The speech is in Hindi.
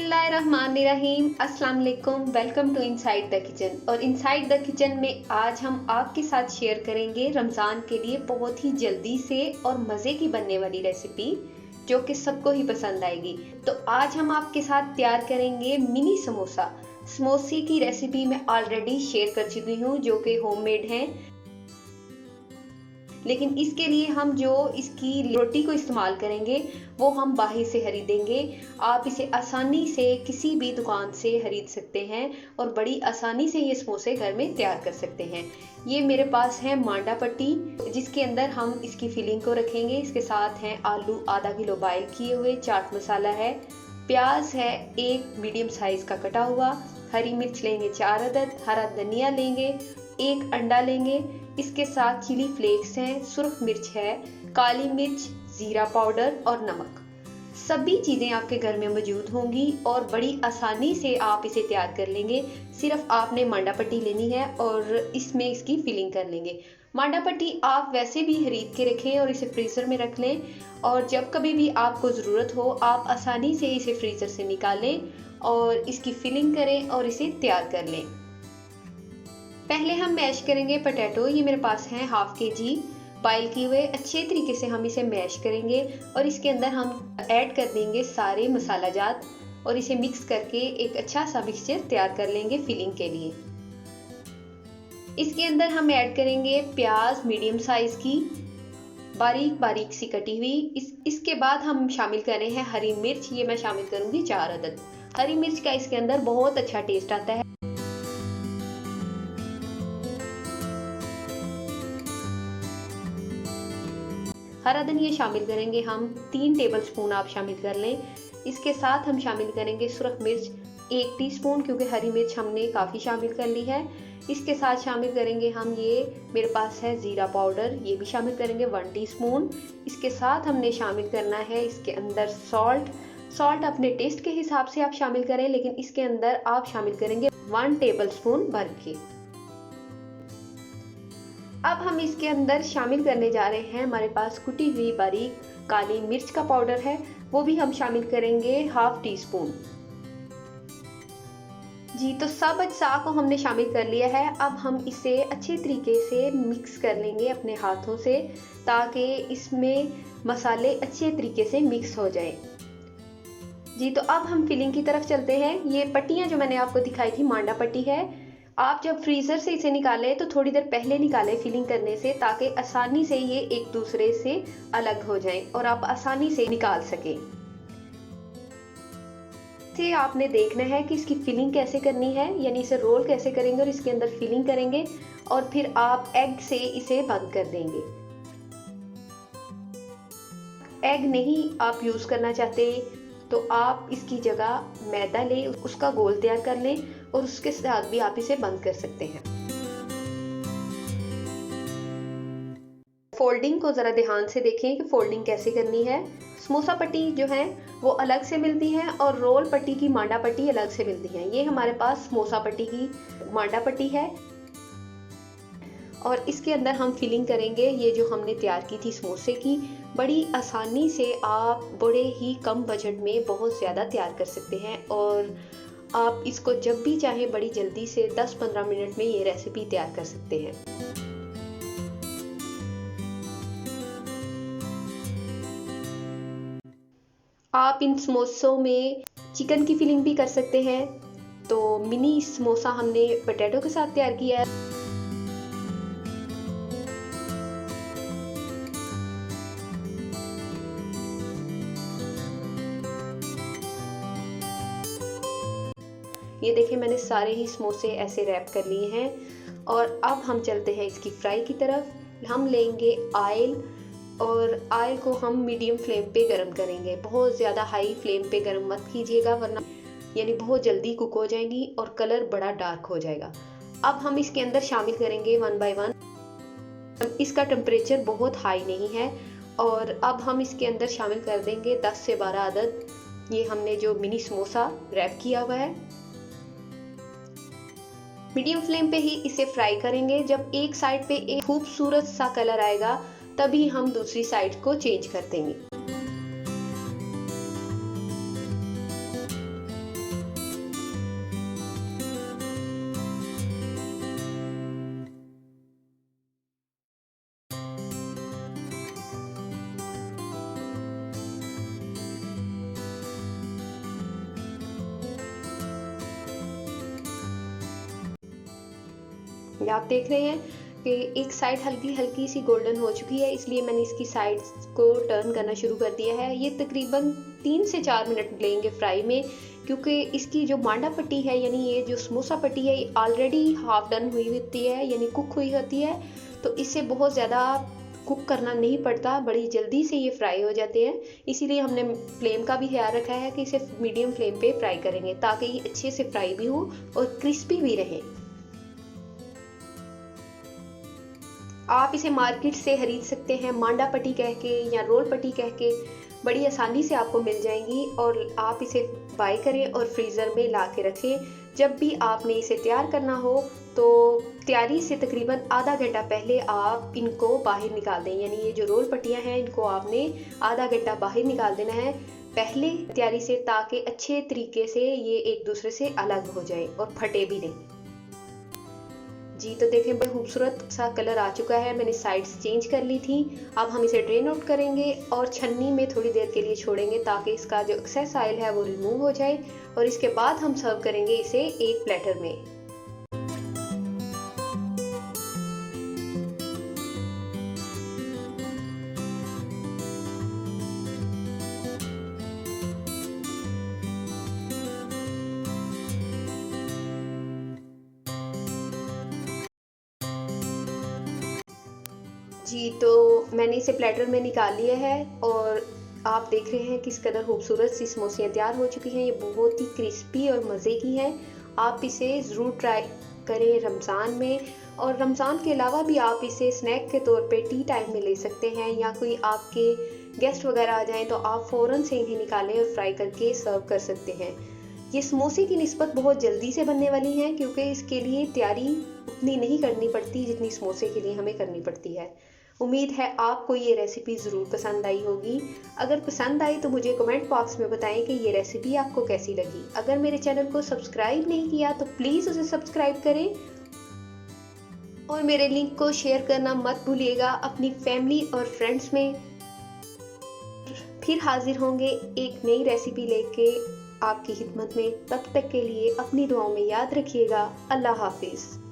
बिस्मिल्लाहिर्रहमानिर्रहीम। अस्सलाम वालेकुम। Welcome to inside the kitchen. और इनसाइड द किचन में आज हम आपके साथ शेयर करेंगे रमज़ान के लिए बहुत ही जल्दी से और मज़े की बनने वाली रेसिपी जो कि सबको ही पसंद आएगी। तो आज हम आपके साथ तैयार करेंगे मिनी समोसा। समोसे की रेसिपी मैं ऑलरेडी शेयर कर चुकी हूँ जो कि होममेड हैं, लेकिन इसके लिए हम जो इसकी रोटी को इस्तेमाल करेंगे वो हम बाहर से खरीदेंगे। आप इसे आसानी से किसी भी दुकान से खरीद सकते हैं और बड़ी आसानी से ये समोसे घर में तैयार कर सकते हैं। ये मेरे पास है मांडा पट्टी जिसके अंदर हम इसकी फिलिंग को रखेंगे। इसके साथ हैं आलू आधा किलो बॉयल किए हुए, चाट मसाला है, प्याज है एक मीडियम साइज का कटा हुआ, हरी मिर्च लेंगे 4 अदद, हरा धनिया लेंगे, एक अंडा लेंगे, इसके साथ चिली फ्लेक्स हैं, सुर्ख मिर्च है, काली मिर्च, जीरा पाउडर और नमक। सभी चीज़ें आपके घर में मौजूद होंगी और बड़ी आसानी से आप इसे तैयार कर लेंगे। सिर्फ आपने मांडा पट्टी लेनी है और इसमें इसकी फिलिंग कर लेंगे। मांडा पट्टी आप वैसे भी खरीद के रखें और इसे फ्रीज़र में रख लें और जब कभी भी आपको ज़रूरत हो आप आसानी से इसे फ्रीज़र से निकालें और इसकी फिलिंग करें और इसे तैयार कर लें। पहले हम मैश करेंगे पोटैटो। ये मेरे पास है हाफ केजी बॉयल किए हुए। अच्छे तरीके से हम इसे मैश करेंगे और इसके अंदर हम ऐड कर देंगे सारे मसाला जात और इसे मिक्स करके एक अच्छा सा मिक्सचर तैयार कर लेंगे फिलिंग के लिए। इसके अंदर हम ऐड करेंगे प्याज मीडियम साइज की बारीक बारीक सी कटी हुई। इसके बाद हम शामिल कर रहे हैं हरी मिर्च। ये मैं शामिल करूंगी 4 अदद। हरी मिर्च का इसके अंदर बहुत अच्छा टेस्ट आता है। हरा धनिया शामिल करेंगे हम 3 टेबलस्पून आप शामिल कर लें। इसके साथ हम शामिल करेंगे सुरख मिर्च 1 टीस्पून, क्योंकि हरी मिर्च हमने काफ़ी शामिल कर ली है। इसके साथ शामिल करेंगे हम मेरे पास है ज़ीरा पाउडर, ये भी शामिल करेंगे 1 टीस्पून। इसके साथ हमने शामिल करना है इसके अंदर सॉल्ट अपने टेस्ट के हिसाब से आप शामिल करें, लेकिन इसके अंदर आप शामिल करेंगे 1 टेबलस्पून भर के। अब हम इसके अंदर शामिल करने जा रहे हैं, हमारे पास कुटी हुई बारीक काली मिर्च का पाउडर है, वो भी हम शामिल करेंगे ½ टीस्पून। जी, तो सब अज्जा को हमने शामिल कर लिया है। अब हम इसे अच्छे तरीके से मिक्स कर लेंगे अपने हाथों से ताकि इसमें मसाले अच्छे तरीके से मिक्स हो जाएं। जी, तो अब हम फिलिंग की तरफ चलते हैं। ये पट्टियां जो मैंने आपको दिखाई थी मांडा पट्टी है। आप जब फ्रीज़र से इसे निकालें तो थोड़ी देर पहले निकालें फिलिंग करने से, ताकि आसानी से ये एक दूसरे से अलग हो जाएं और आप आसानी से निकाल सकें। इसे आपने देखना है कि इसकी फिलिंग कैसे करनी है, यानी इसे रोल कैसे करेंगे और इसके अंदर फिलिंग करेंगे और फिर आप एग से इसे बंद कर देंगे। एग नहीं आप यूज़ करना चाहते तो आप इसकी जगह मैदा लें, उसका गोल तैयार कर लें और उसके साथ भी आप इसे बंद कर सकते हैं। फोल्डिंग को ज़रा ध्यान से देखें कि फोल्डिंग कैसे करनी है। समोसा पट्टी जो है वो अलग से मिलती है और रोल पट्टी की मांडा पट्टी अलग से मिलती है। ये हमारे पास समोसा पट्टी की मांडा पट्टी है और इसके अंदर हम फिलिंग करेंगे ये जो हमने तैयार की थी समोसे की। बड़ी आसानी से आप बड़े ही कम बजट में बहुत ज़्यादा तैयार कर सकते हैं और आप इसको जब भी चाहें बड़ी जल्दी से 10-15 मिनट में ये रेसिपी तैयार कर सकते हैं। आप इन समोसों में चिकन की फिलिंग भी कर सकते हैं। तो मिनी समोसा हमने पोटैटो के साथ तैयार किया है। ये देखिए मैंने सारे ही समोसे ऐसे रैप कर लिए हैं और अब हम चलते हैं इसकी फ्राई की तरफ। हम लेंगे ऑयल और ऑयल को हम मीडियम फ्लेम पे गरम करेंगे। बहुत ज़्यादा हाई फ्लेम पे गरम मत कीजिएगा वरना यानी बहुत जल्दी कुक हो जाएंगी और कलर बड़ा डार्क हो जाएगा। अब हम इसके अंदर शामिल करेंगे 1 बाय 1। इसका टेम्परेचर बहुत हाई नहीं है और अब हम इसके अंदर शामिल कर देंगे 10 से 12 अदद ये हमने जो मिनी समोसा रैप किया हुआ है। मीडियम फ्लेम पे ही इसे फ्राई करेंगे। जब एक साइड पे एक खूबसूरत सा कलर आएगा तभी हम दूसरी साइड को चेंज कर देंगे। आप देख रहे हैं कि एक साइड हल्की हल्की सी गोल्डन हो चुकी है, इसलिए मैंने इसकी साइड्स को टर्न करना शुरू कर दिया है। ये तकरीबन 3 से 4 मिनट लेंगे फ्राई में, क्योंकि इसकी जो मांडा पट्टी है यानी ये जो समोसा पट्टी है ये ऑलरेडी हाफ डन हुई होती है यानी कुक हुई होती है, तो इससे बहुत ज़्यादा कुक करना नहीं पड़ता, बड़ी जल्दी से ये फ्राई हो जाते हैं। इसीलिए हमने फ्लेम का भी ख्याल रखा है कि इसे मीडियम फ्लेम पे फ्राई करेंगे ताकि ये अच्छे से फ्राई भी हो और क्रिस्पी भी रहे। आप इसे मार्केट से खरीद सकते हैं, मांडा पट्टी कह के या रोल पट्टी कह के, बड़ी आसानी से आपको मिल जाएंगी। और आप इसे बाय करें और फ्रीज़र में ला के रखें। जब भी आपने इसे तैयार करना हो तो तैयारी से तकरीबन आधा घंटा पहले आप इनको बाहर निकाल दें, यानी ये जो रोल पट्टियाँ हैं इनको आपने आधा घंटा बाहर निकाल देना है पहले तैयारी से, ताकि अच्छे तरीके से ये एक दूसरे से अलग हो जाए और फटे भी नहीं। जी तो देखें बड़ा खूबसूरत सा कलर आ चुका है, मैंने साइड्स चेंज कर ली थी। अब हम इसे ड्रेन आउट करेंगे और छन्नी में थोड़ी देर के लिए छोड़ेंगे ताकि इसका जो एक्सेस ऑयल है वो रिमूव हो जाए, और इसके बाद हम सर्व करेंगे इसे एक प्लेटर में। जी तो मैंने इसे प्लेटर में निकाल लिया है और आप देख रहे हैं किस कदर खूबसूरत सी समोसियाँ तैयार हो चुकी हैं। ये बहुत ही क्रिस्पी और मज़े की हैं। आप इसे ज़रूर ट्राई करें रमज़ान में, और रमज़ान के अलावा भी आप इसे स्नैक के तौर पे टी टाइम में ले सकते हैं, या कोई आपके गेस्ट वगैरह आ जाएं तो आप फ़ौरन से इन्हें निकालें और फ्राई करके सर्व कर सकते हैं। ये समोसे की निस्बत बहुत जल्दी से बनने वाली हैं, क्योंकि इसके लिए तैयारी उतनी नहीं करनी पड़ती जितनी समोसे के लिए हमें करनी पड़ती है। उम्मीद है आपको ये रेसिपी ज़रूर पसंद आई होगी। अगर पसंद आई तो मुझे कमेंट बॉक्स में बताएं कि ये रेसिपी आपको कैसी लगी। अगर मेरे चैनल को सब्सक्राइब नहीं किया तो प्लीज़ उसे सब्सक्राइब करें, और मेरे लिंक को शेयर करना मत भूलिएगा अपनी फैमिली और फ्रेंड्स में। फिर हाजिर होंगे एक नई रेसिपी लेके आपकी खिदमत में। तब तक के लिए अपनी दुआओं में याद रखिएगा। अल्लाह हाफिज़।